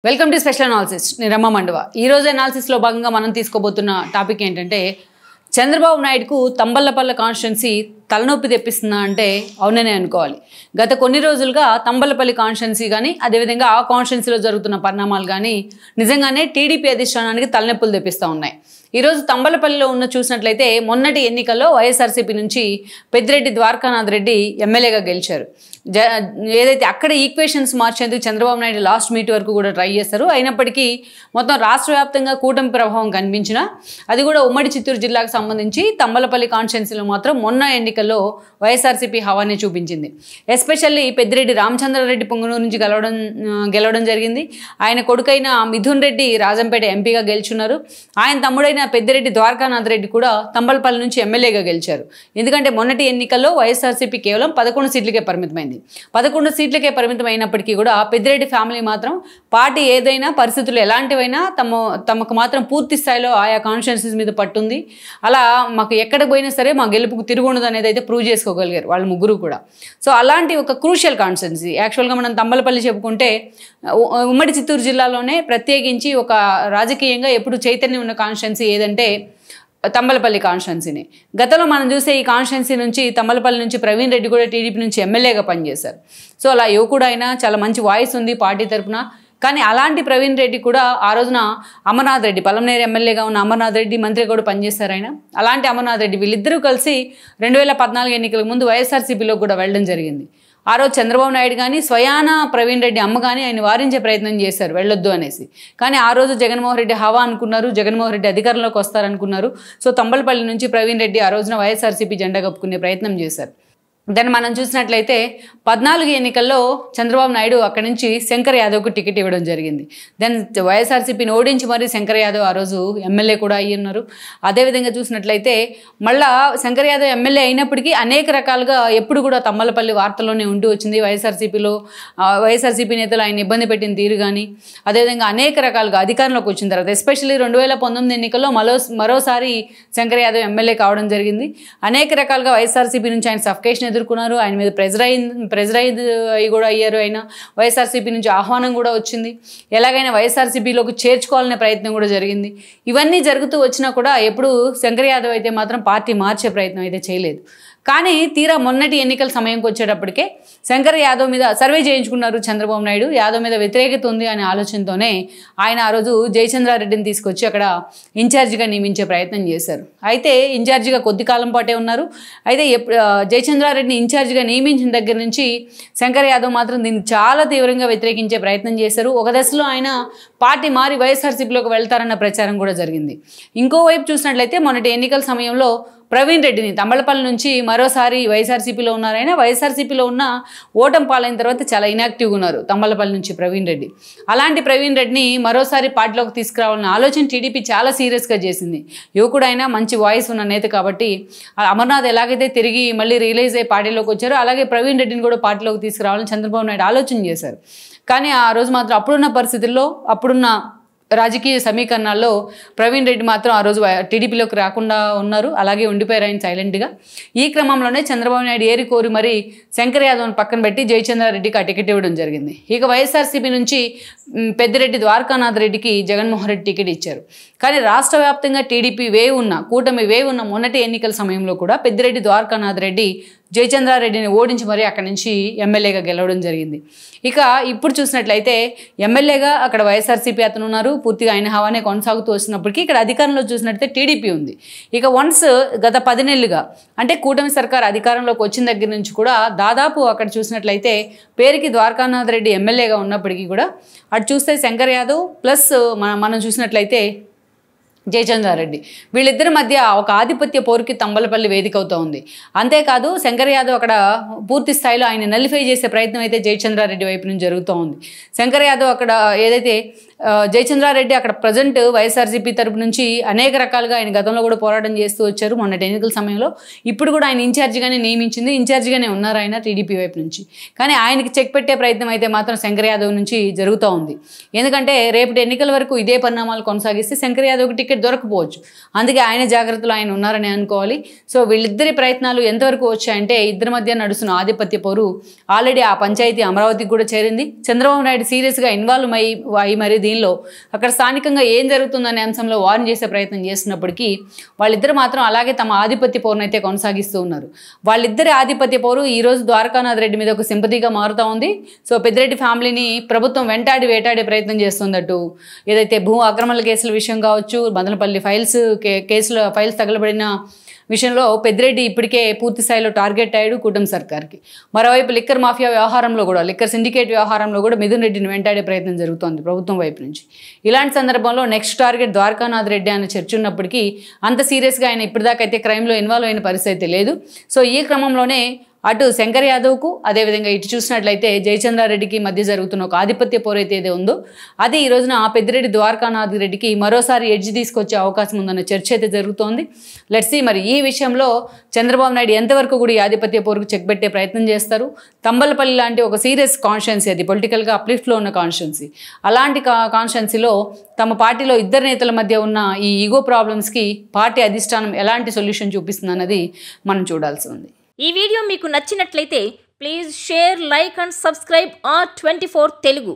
Welcome to special analysis నేను రమ్మ మండవ ఈ రోజు అనాలిసిస్ లో భాగంగా మనం తీసుకోబోతున్న టాపిక్ ఏంటంటే చంద్రబాబు నాయుడుకు తంబలపల్లి కాన్స్టిట్యున్సీ తలనొప్పి తెప్పిస్తుందా అంటే అవుననే అనుకోవాలి. గత కొన్ని రోజులుగా తంబలపల్లి కాన్స్టిట్యున్సీ కానీ అదేవిధంగా ఆ కాన్స్టిట్యున్సీలో జరుగుతున్న పరిణామాలు కానీ నిజంగానే టీడీపీ అధిష్టానానికి తలనొప్పులు తెప్పిస్తూ ఉన్నాయి. ఈరోజు తంబలపల్లిలో ఉన్న చూసినట్లయితే మొన్నటి ఎన్నికల్లో వైఎస్ఆర్సీపీ నుంచి పెద్దిరెడ్డి ద్వారకానాథ్ రెడ్డి ఎమ్మెల్యేగా గెలిచారు. ఏదైతే అక్కడ ఈక్వేషన్స్ మార్చేందుకు చంద్రబాబు నాయుడు లాస్ట్ మీట్ వరకు కూడా ట్రై చేస్తారు. అయినప్పటికీ మొత్తం రాష్ట్ర వ్యాప్తంగా కూటమి ప్రభావం కనిపించినా అది కూడా ఉమ్మడి చిత్తూరు జిల్లాకు సంబంధించి తంబలపల్లి కాన్స్టిట్యున్సీలో మాత్రం మొన్న ఎన్నికల్లో వైఎస్ఆర్సీపీ హవానే చూపించింది. ఎస్పెషల్లీ పెద్దిరెడ్డి రామచంద్రారెడ్డి పొంగనూరు నుంచి గెలవడం జరిగింది. ఆయన కొడుకైన మిథున్ రెడ్డి రాజంపేట ఎంపీగా గెలుచున్నారు. ఆయన తమ్ముడైన పెద్దిరెడ్డి ద్వారకానాథ్ రెడ్డి కూడా తంబలపల్లి నుంచి ఎమ్మెల్యేగా గెలిచారు. ఎందుకంటే మొన్నటి ఎన్నికల్లో వైఎస్ఆర్సీపీ కేవలం 11 సీట్లకే పరిమితమైంది. 11 సీట్లకే పరిమితం అయినప్పటికీ కూడా పెద్దిరెడ్డి ఫ్యామిలీ మాత్రం పార్టీ ఏదైనా పరిస్థితులు ఎలాంటివైనా తమకు మాత్రం పూర్తి స్థాయిలో ఆయా కాన్స్టిట్యున్సీస్ మీద పట్టుంది. అలా మాకు ఎక్కడికి పోయినా సరే మా గెలుపుకు తిరుగుండదు అనేది అయితే ప్రూవ్ చేసుకోగలిగారు వాళ్ళు ముగ్గురు కూడా. సో అలాంటి ఒక క్రూషియల్ కాన్స్టిట్యున్సీ యాక్చువల్గా మనం తంబలపల్లి చెప్పుకుంటే ఉమ్మడి చిత్తూరు జిల్లాలోనే ప్రత్యేకించి ఒక రాజకీయంగా ఎప్పుడు చైతన్యం ఉన్న కాన్స్టిట్యున్సీ ఏదంటే తంబలపల్లి కాన్స్టిట్యున్సీని. గతంలో మనం చూసే ఈ కాన్స్టిట్యున్సీ నుంచి తంబలపల్లి నుంచి ప్రవీణ్ రెడ్డి కూడా టీడీపీ నుంచి ఎమ్మెల్యేగా పనిచేశారు. సో అలా యువకుడు అయినా చాలా మంచి వాయిస్ ఉంది పార్టీ తరఫున. కానీ అలాంటి ప్రవీణ్ రెడ్డి కూడా ఆ రోజున అమర్నాథ్ రెడ్డి పలమనేరు ఎమ్మెల్యేగా ఉన్న అమర్నాథ్ రెడ్డి మంత్రి కూడా పనిచేశారు ఆయన. అలాంటి అమర్నాథ్ రెడ్డి వీళ్ళిద్దరూ కలిసి 2014 ఎన్నికలకు ముందు వైఎస్ఆర్సీపీలో కూడా వెళ్ళడం జరిగింది. ఆ రోజు చంద్రబాబు నాయుడు కానీ స్వయాన ప్రవీణ్ రెడ్డి అమ్మ కానీ ఆయన వారించే ప్రయత్నం చేశారు వెళ్ళొద్దు అనేసి. కానీ ఆ రోజు జగన్మోహన్ రెడ్డి హవా అనుకున్నారు, జగన్మోహన్ రెడ్డి అధికారంలోకి వస్తారనుకున్నారు. సో తంబలపల్లి నుంచి ప్రవీణ్ రెడ్డి ఆ రోజున వైఎస్ఆర్సీపీ జెండా కప్పుకునే ప్రయత్నం చేశారు. దాన్ని మనం చూసినట్లయితే 14 ఎన్నికల్లో చంద్రబాబు నాయుడు అక్కడి నుంచి శంకర్ యాదవ్కు టికెట్ ఇవ్వడం జరిగింది. దెన్ వైఎస్ఆర్సీపీని ఓడించి మరి శంకర్ యాదవ్ ఆ రోజు ఎమ్మెల్యే కూడా అయ్యి ఉన్నారు. అదేవిధంగా చూసినట్లయితే మళ్ళా శంకర్ యాదవ్ ఎమ్మెల్యే అయినప్పటికీ అనేక రకాలుగా ఎప్పుడు కూడా తమ్మలపల్లి వార్తల్లోనే ఉంటూ వచ్చింది. వైఎస్ఆర్సీపీ నేతలు ఆయన ఇబ్బంది పెట్టిన తీరు కానీ అదేవిధంగా అనేక రకాలుగా అధికారంలోకి వచ్చిన తర్వాత ఎస్పెషల్లీ 2019 ఎన్నికల్లో మరోసారి శంకర్ యాదవ్ ఎమ్మెల్యే కావడం జరిగింది. అనేక రకాలుగా వైఎస్ఆర్సీపీ నుంచి ఆయన సఫికేషన్ ఎదుర్కొన్నారు. ఆయన మీద ప్రెజర్ అయ్యి కూడా అయ్యారు. ఆయన వైఎస్ఆర్సీపీ నుంచి ఆహ్వానం కూడా వచ్చింది. ఎలాగైనా వైఎస్ఆర్సీపీలోకి చేర్చుకోవాలనే ప్రయత్నం కూడా జరిగింది. ఇవన్నీ జరుగుతూ వచ్చినా కూడా ఎప్పుడు శంకర్ యాదవ్ అయితే మాత్రం పార్టీ మార్చే ప్రయత్నం అయితే చేయలేదు. కానీ తీరా మొన్నటి ఎన్నికల సమయంకి వచ్చేటప్పటికే శంకర్ యాదవ్ మీద సర్వే చేయించుకున్నారు చంద్రబాబు నాయుడు. యాదవ్ మీద వ్యతిరేకత ఉంది అనే ఆలోచనతోనే ఆయన ఆ రోజు జయచంద్రారెడ్డిని తీసుకొచ్చి అక్కడ ఇన్ఛార్జిగా నియమించే ప్రయత్నం చేశారు. అయితే ఇన్ఛార్జిగా కొద్ది కాలం పాటే ఉన్నారు. అయితే జయచంద్రారెడ్డిని ఇన్ఛార్జిగా నియమించిన దగ్గర నుంచి శంకర్ యాదవ్ మాత్రం దీన్ని చాలా తీవ్రంగా వ్యతిరేకించే ప్రయత్నం చేశారు. ఒక దశలో ఆయన పార్టీ మారి వైఎస్ఆర్సీపీలోకి వెళ్తారన్న ప్రచారం కూడా జరిగింది. ఇంకోవైపు చూసినట్లయితే మొన్నటి ఎన్నికల సమయంలో ప్రవీణ్ రెడ్డిని తంబలపల్లి నుంచి మరోసారి వైఎస్ఆర్సీపీలో ఉన్నారైనా వైఎస్ఆర్సీపీలో ఉన్న ఓటమి పాలైన తర్వాత చాలా ఇనాక్టివ్గా ఉన్నారు తంబలపల్లి నుంచి ప్రవీణ్ రెడ్డి. అలాంటి ప్రవీణ్ రెడ్డిని మరోసారి పార్టీలోకి తీసుకురావాలన్న ఆలోచన టీడీపీ చాలా సీరియస్గా చేసింది. యువకుడైనా మంచి వాయిస్ ఉన్న నేత కాబట్టి అమర్నాథ్ ఎలాగైతే తిరిగి మళ్ళీ రియలైజ్ అయ్యి పార్టీలోకి వచ్చారో అలాగే ప్రవీణ్ రెడ్డిని కూడా పార్టీలోకి తీసుకురావాలని చంద్రబాబు నాయుడు ఆలోచన చేశారు. కానీ ఆ రోజు మాత్రం అప్పుడున్న పరిస్థితుల్లో అప్పుడున్న రాజకీయ సమీకరణాల్లో ప్రవీణ్ రెడ్డి మాత్రం ఆ రోజు టీడీపీలోకి రాకుండా ఉన్నారు. అలాగే ఉండిపోయారు ఆయన సైలెంట్గా. ఈ క్రమంలోనే చంద్రబాబు నాయుడు ఏరి కోరి మరి శంకర్ యాదవ్ని పక్కన పెట్టి జయచంద్రారెడ్డికి ఆ టికెట్ ఇవ్వడం జరిగింది. ఇక వైఎస్ఆర్సీపీ నుంచి పెద్దిరెడ్డి ద్వారకానాథ్ రెడ్డికి జగన్మోహన్ రెడ్డి టికెట్ ఇచ్చారు. కానీ రాష్ట్ర వ్యాప్తంగా టీడీపీ కూటమి వేవ్ ఉన్న మొన్నటి ఎన్నికల సమయంలో కూడా పెద్దిరెడ్డి ద్వారకానాథ్ రెడ్డి జయచంద్రారెడ్డిని ఓడించి మరి అక్కడి నుంచి ఎమ్మెల్యేగా గెలవడం జరిగింది. ఇక ఇప్పుడు చూసినట్లయితే ఎమ్మెల్యేగా అక్కడ వైఎస్ఆర్సీపీ అతను ఉన్నారు. పూర్తిగా ఆయన హవానే కొనసాగుతూ వచ్చినప్పటికీ ఇక్కడ అధికారంలో చూసినట్లయితే టీడీపీ ఉంది. ఇక వన్స్ గత 10 నెలలుగా అంటే కూటమి సర్కార్ అధికారంలోకి వచ్చిన దగ్గర నుంచి కూడా దాదాపు అక్కడ చూసినట్లయితే పేరుకి ద్వారకానాథ్ రెడ్డి ఎమ్మెల్యేగా ఉన్నప్పటికీ కూడా అటు చూస్తే శంకర్ యాదవ్ ప్లస్ మనం చూసినట్లయితే జయచంద్రారెడ్డి వీళ్ళిద్దరి మధ్య ఒక ఆధిపత్య పోరుకి తంబలపల్లి వేదిక అవుతూ ఉంది. అంతేకాదు శంకర్ యాదవ్ అక్కడ పూర్తి స్థాయిలో ఆయన నలిఫై చేసే ప్రయత్నం అయితే జయచంద్రారెడ్డి వైపు నుంచి జరుగుతూ ఉంది. శంకర్ యాదవ్ అక్కడ ఏదైతే జయచంద్రారెడ్డి అక్కడ ప్రజెంట్ వైఎస్ఆర్సీపీ తరపు నుంచి అనేక రకాలుగా ఆయన గతంలో కూడా పోరాటం చేస్తూ వచ్చారు మొన్నటి ఎన్నికల సమయంలో. ఇప్పుడు కూడా ఆయన ఇన్ఛార్జిగానే నియమించింది, ఇన్ఛార్జిగానే ఉన్నారు ఆయన టీడీపీ వైపు నుంచి. కానీ ఆయనకి చెక్ పెట్టే ప్రయత్నం అయితే మాత్రం శంకర్ యాదవ్ నుంచి జరుగుతూ ఉంది. ఎందుకంటే రేపటి ఎన్నికల వరకు ఇదే పరిణామాలు కొనసాగిస్తే శంకర్ యాదవ్కి టికెట్ దొరకపోవచ్చు. అందుకే ఆయన జాగ్రత్తలు ఆయన ఉన్నారని అనుకోవాలి. సో వీళ్ళిద్దరి ప్రయత్నాలు ఎంతవరకు వచ్చాయంటే ఇద్దరి మధ్య నడుస్తున్న ఆధిపత్య పోరు ఆల్రెడీ ఆ పంచాయతీ అమరావతికి కూడా చేరింది. చంద్రబాబు నాయుడు సీరియస్గా ఇన్వాల్వ్ అయ్యి మరి దీనిలో అక్కడ స్థానికంగా ఏం జరుగుతుందనే అంశంలో వార్న్ చేసే ప్రయత్నం చేస్తున్నప్పటికీ వాళ్ళిద్దరు మాత్రం అలాగే తమ ఆధిపత్య పోరును అయితే కొనసాగిస్తూ ఉన్నారు. వాళ్ళిద్దరి ఆధిపత్య పోరు ఈరోజు ద్వారకానాథ్ రెడ్డి మీద ఒక సింపతిగా మారుతూ ఉంది. సో పెద్దిరెడ్డి ఫ్యామిలీని ప్రభుత్వం వేటాడే ప్రయత్నం చేస్తుందట్టు ఏదైతే భూ అక్రమాల కేసుల విషయం కావచ్చు, మదనపల్లి ఫైల్స్ తగలబడిన విషయంలో పెద్దిరెడ్డి ఇప్పటికే పూర్తి స్థాయిలో టార్గెట్ అయ్యాడు కూటమి సర్కార్కి. మరోవైపు లిక్కర్ మాఫియా వ్యవహారంలో కూడా, లిక్కర్ సిండికేట్ వ్యవహారంలో కూడా మిథున్ రెడ్డిని వెంటాడే ప్రయత్నం జరుగుతోంది ప్రభుత్వం వైపు నుంచి. ఇలాంటి సందర్భంలో నెక్స్ట్ టార్గెట్ ద్వారకానాథ్ రెడ్డి అనే చర్చ ఉన్నప్పటికీ అంత సీరియస్గా ఆయన ఇప్పటిదాకా అయితే క్రైమ్లో ఇన్వాల్వ్ అయిన పరిస్థితి లేదు. సో ఈ క్రమంలోనే అటు శంకర్ యాదవ్కు అదేవిధంగా ఇటు చూసినట్లయితే జయచంద్రారెడ్డికి మధ్య జరుగుతున్న ఒక ఆధిపత్య పోరైతే ఏదో ఉందో అది ఈ రోజున పెద్దిరెడ్డి ద్వారకానాథ్ రెడ్డికి మరోసారి ఎడ్జ్ తీసుకొచ్చే అవకాశం ఉందన్న చర్చ అయితే జరుగుతోంది. లెట్స్ సీ మరి ఈ విషయంలో చంద్రబాబు నాయుడు ఎంతవరకు కూడా ఈ ఆధిపత్య పోరుకు చెక్ పెట్టే ప్రయత్నం చేస్తారు. తంబలపల్లి లాంటి ఒక సీరియస్ కాన్స్టిట్యున్సీ, అది పొలిటికల్గా అప్లిఫ్ట్లో ఉన్న కాన్స్టిట్యున్సీ, అలాంటి కాన్స్టిట్యున్సీలో తమ పార్టీలో ఇద్దరు నేతల మధ్య ఉన్న ఈ ఈగో ప్రాబ్లమ్స్కి పార్టీ అధిష్టానం ఎలాంటి సొల్యూషన్ చూపిస్తుంది అన్నది మనం చూడాల్సి ఉంది. ఈ వీడియో మీకు నచ్చినట్లయితే please share, like and subscribe R24 Telugu.